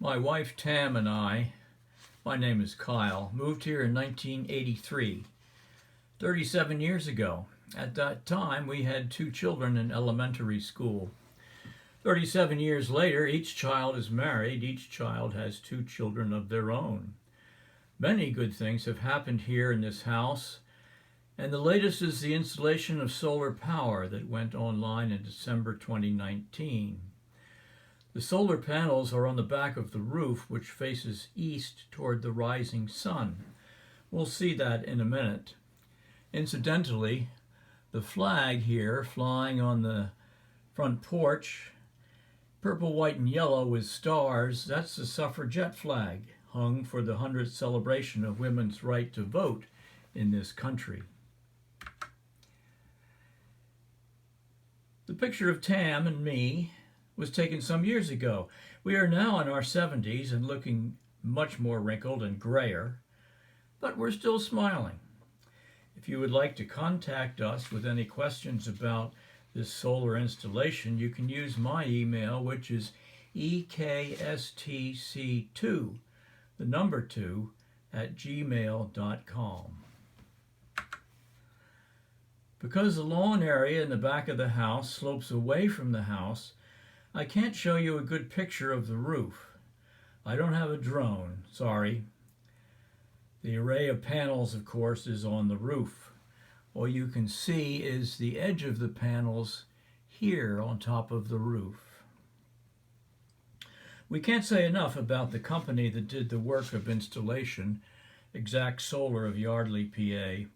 My wife Tam and my name is Kyle, moved here in 1983, 37 years ago. At that time, we had 2 children in elementary school. 37 years later, each child is married, each child has 2 children of their own. Many good things have happened here in this house, and the latest is the installation of solar power that went online in December 2019. The solar panels are on the back of the roof, which faces east toward the rising sun. We'll see that in a minute. Incidentally, the flag here flying on the front porch, purple, white, and yellow with stars, that's the suffragette flag, hung for the 100th celebration of women's right to vote in this country. The picture of Tam and me was taken some years ago. We are now in our 70s and looking much more wrinkled and grayer, but we're still smiling. If you would like to contact us with any questions about this solar installation, you can use my email, which is ekstc2, the number 2, @gmail.com. Because the lawn area in the back of the house slopes away from the house, I can't show you a good picture of the roof. I don't have a drone, sorry. The array of panels, of course, is on the roof. All you can see is the edge of the panels here on top of the roof. We can't say enough about the company that did the work of installation, Exact Solar of Yardley, PA.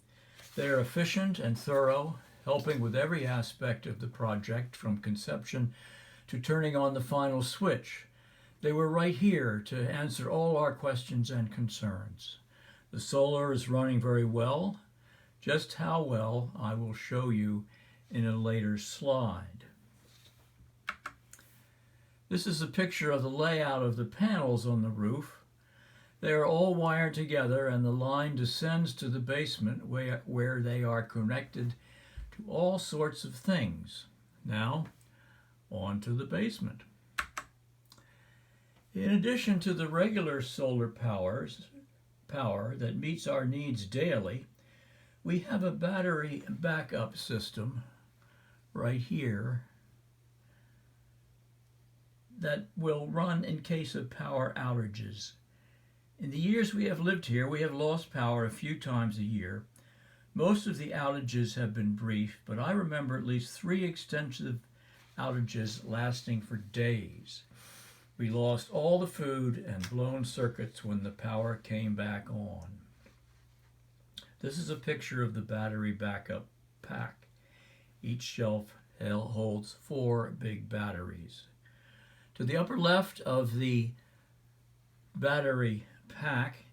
They are efficient and thorough, helping with every aspect of the project from conception to turning on the final switch. They were right here to answer all our questions and concerns. The solar is running very well. Just how well I will show you in a later slide. This is a picture of the layout of the panels on the roof. They are all wired together and the line descends to the basement where they are connected to all sorts of things. Now, on to the basement. In addition to the regular solar power that meets our needs daily, we have a battery backup system right here that will run in case of power outages. In the years we have lived here, we have lost power a few times a year. Most of the outages have been brief, but I remember at least 3 extensive outages lasting for days. We lost all the food and blown circuits when the power came back on. This is a picture of the battery backup pack. Each shelf holds 4 big batteries. To the upper left of the battery pack,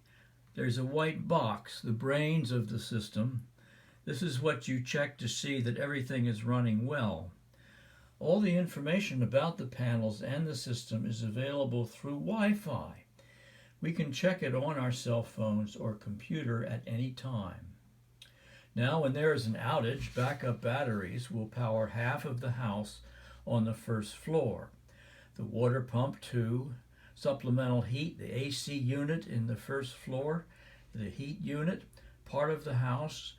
there's a white box, the brains of the system. This is what you check to see that everything is running well. All the information about the panels and the system is available through Wi-Fi. We can check it on our cell phones or computer at any time. Now, when there is an outage, backup batteries will power half of the house on the first floor. The water pump, too, supplemental heat, the AC unit in the first floor, the heat unit, part of the house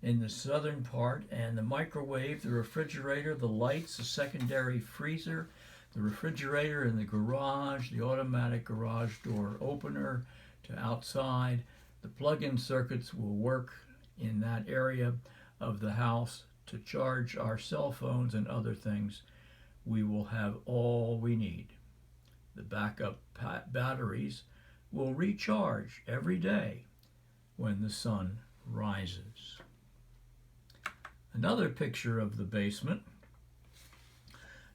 in the southern part, and the microwave, the refrigerator, the lights, the secondary freezer, the refrigerator in the garage, the automatic garage door opener to outside. The plug-in circuits will work in that area of the house to charge our cell phones and other things. We will have all we need. The backup batteries will recharge every day when the sun rises. Another picture of the basement.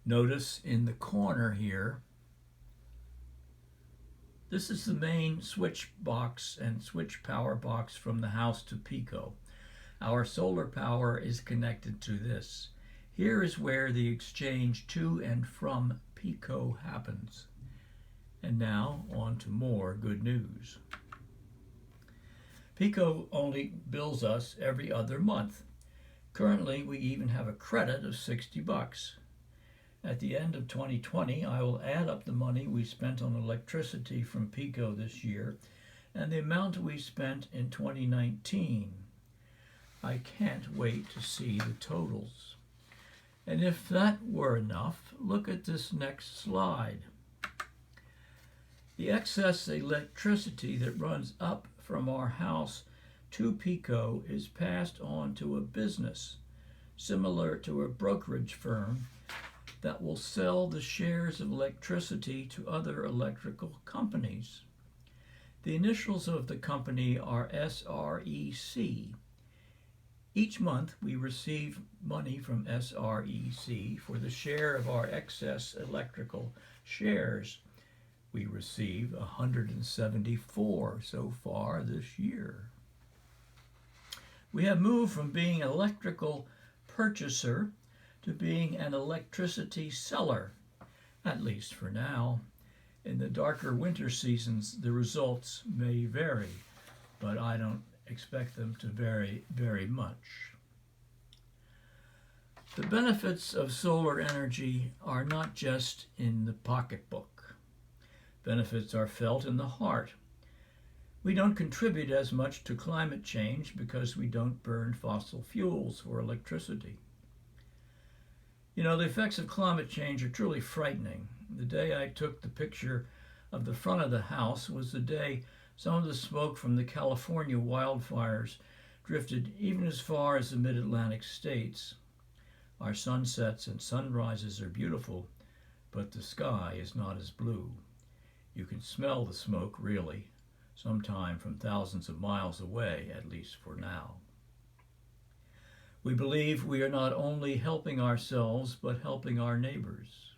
Notice in the corner here, this is the main switch box and switch power box from the house to Pico. Our solar power is connected to this. Here is where the exchange to and from Pico happens. And now on to more good news. Pico only bills us every other month. Currently, we even have a credit of $60. At the end of 2020, I will add up the money we spent on electricity from PECO this year and the amount we spent in 2019. I can't wait to see the totals. And if that were enough, look at this next slide. The excess electricity that runs up from our house to PECO is passed on to a business, similar to a brokerage firm, that will sell the shares of electricity to other electrical companies. The initials of the company are SREC. Each month we receive money from SREC for the share of our excess electrical shares. We receive 174 so far this year. We have moved from being an electrical purchaser to being an electricity seller, at least for now. In the darker winter seasons, the results may vary, but I don't expect them to vary very much. The benefits of solar energy are not just in the pocketbook. Benefits are felt in the heart. We don't contribute as much to climate change because we don't burn fossil fuels for electricity. You know, the effects of climate change are truly frightening. The day I took the picture of the front of the house was the day some of the smoke from the California wildfires drifted even as far as the mid-Atlantic states. Our sunsets and sunrises are beautiful, but the sky is not as blue. You can smell the smoke, really, sometime from thousands of miles away, at least for now. We believe we are not only helping ourselves, but helping our neighbors.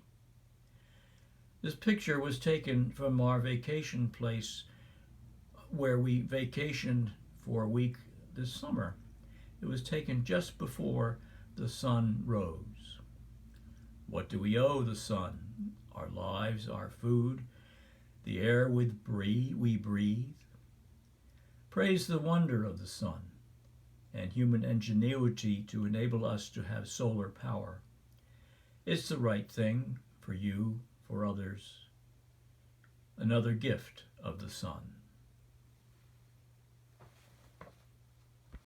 This picture was taken from our vacation place where we vacationed for a week this summer. It was taken just before the sun rose. What do we owe the sun? Our lives, our food, the air we breathe. Praise the wonder of the sun and human ingenuity to enable us to have solar power. It's the right thing for you, for others. Another gift of the sun.